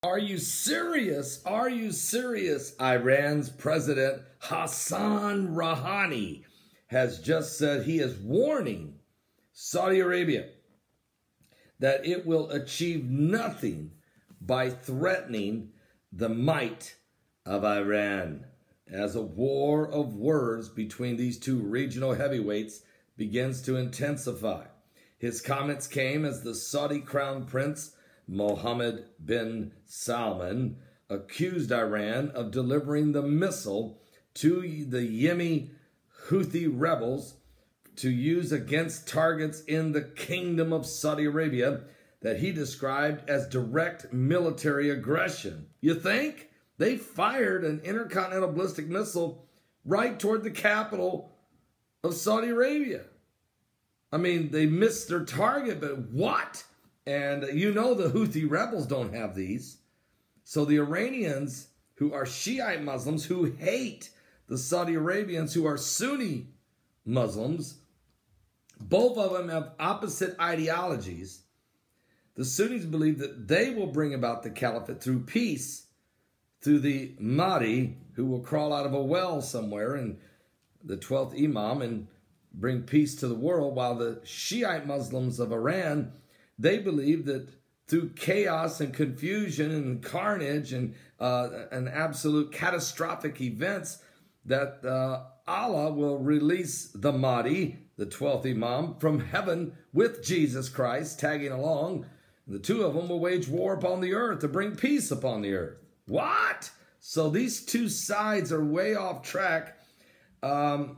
Are you serious? Are you serious? Iran's President Hassan Rouhani has just said he is warning Saudi Arabia that it will achieve nothing by threatening the might of Iran, as a war of words between these two regional heavyweights begins to intensify. His comments came as the Saudi Crown Prince Mohammed bin Salman accused Iran of delivering the missile to the Yemeni Houthi rebels to use against targets in the Kingdom of Saudi Arabia that he described as direct military aggression. You think? They fired an intercontinental ballistic missile right toward the capital of Saudi Arabia. I mean, they missed their target, but what? And you know the Houthi rebels don't have these. So the Iranians, who are Shiite Muslims, who hate the Saudi Arabians, who are Sunni Muslims, both of them have opposite ideologies. The Sunnis believe that they will bring about the caliphate through peace, through the Mahdi, who will crawl out of a well somewhere, and the 12th Imam, and bring peace to the world, while the Shiite Muslims of Iran, they believe that through chaos and confusion and carnage and absolute catastrophic events, that Allah will release the Mahdi, the 12th Imam, from heaven with Jesus Christ tagging along. The two of them will wage war upon the earth to bring peace upon the earth. What? So these two sides are way off track. The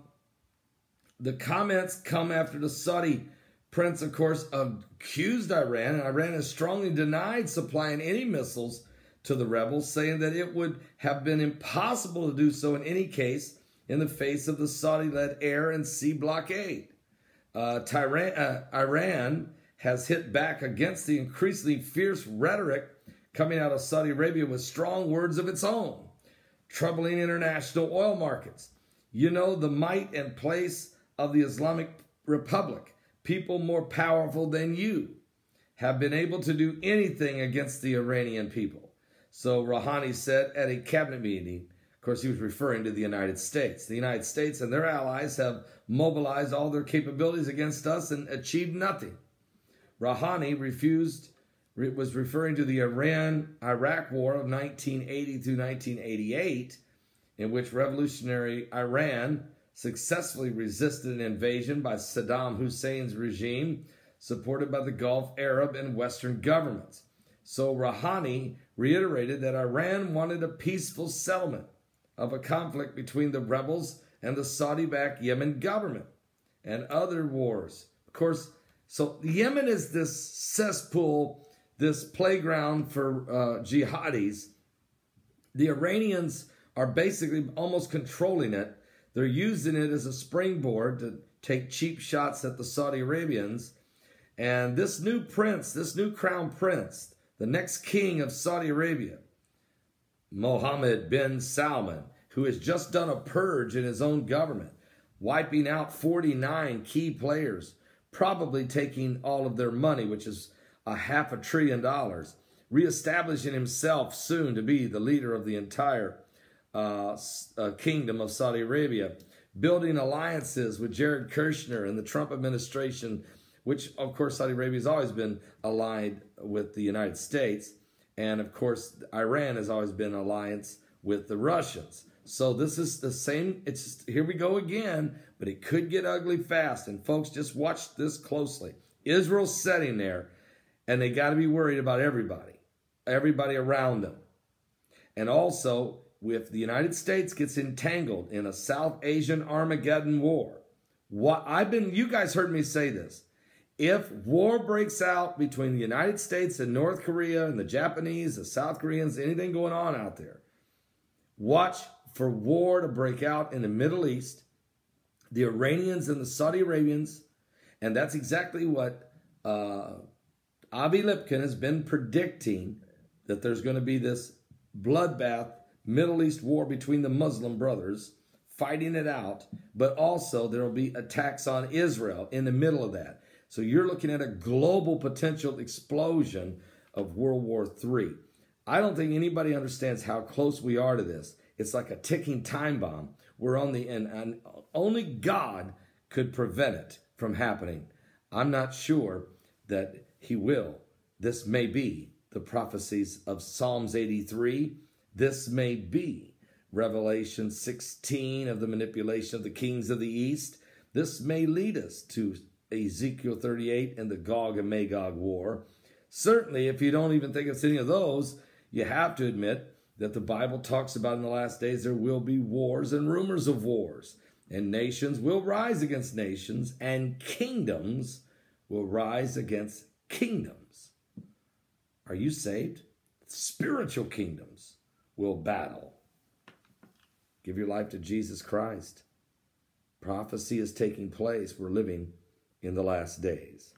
comments come after the Saudi prince, of course, accused Iran, and Iran has strongly denied supplying any missiles to the rebels, saying that it would have been impossible to do so in any case in the face of the Saudi-led air and sea blockade. Iran has hit back against the increasingly fierce rhetoric coming out of Saudi Arabia with strong words of its own, troubling international oil markets. You know, the might and place of the Islamic Republic, people more powerful than you, have been able to do anything against the Iranian people. So Rouhani said at a cabinet meeting, of course he was referring to the United States. The United States and their allies have mobilized all their capabilities against us and achieved nothing. Rouhani was referring to the Iran-Iraq War of 1980 through 1988, in which revolutionary Iran successfully resisted an invasion by Saddam Hussein's regime, supported by the Gulf Arab and Western governments. So Rouhani reiterated that Iran wanted a peaceful settlement of a conflict between the rebels and the Saudi-backed Yemen government and other wars. Of course, so Yemen is this cesspool, this playground for jihadis. The Iranians are basically almost controlling it. They're using it as a springboard to take cheap shots at the Saudi Arabians. And this new prince, this new crown prince, the next king of Saudi Arabia, Mohammed bin Salman, who has just done a purge in his own government, wiping out 49 key players, probably taking all of their money, which is $500 billion, reestablishing himself soon to be the leader of the entire kingdom of Saudi Arabia, building alliances with Jared Kushner and the Trump administration, which, of course, Saudi Arabia has always been aligned with the United States. And, of course, Iran has always been in alliance with the Russians. So this is the same. It's here we go again, but it could get ugly fast. And, folks, just watch this closely. Israel's sitting there, and they got to be worried about everybody around them. And also, if the United States gets entangled in a South Asian Armageddon war, you guys heard me say this. If war breaks out between the United States and North Korea and the Japanese, the South Koreans, anything going on out there, watch for war to break out in the Middle East, the Iranians and the Saudi Arabians, and that's exactly what Avi Lipkin has been predicting, that there's going to be this bloodbath Middle East war between the Muslim brothers, fighting it out, but also there will be attacks on Israel in the middle of that. So you're looking at a global potential explosion of World War III. I don't think anybody understands how close we are to this. It's like a ticking time bomb. We're on the end, and only God could prevent it from happening. I'm not sure that he will. This may be the prophecies of Psalms 83. This may be Revelation 16 of the manipulation of the kings of the east. This may lead us to Ezekiel 38 and the Gog and Magog war. Certainly, if you don't even think it's any of those, you have to admit that the Bible talks about in the last days there will be wars and rumors of wars, and nations will rise against nations, and kingdoms will rise against kingdoms. Are you saved? Spiritual kingdoms will battle. Give your life to Jesus Christ. Prophecy is taking place. We're living in the last days.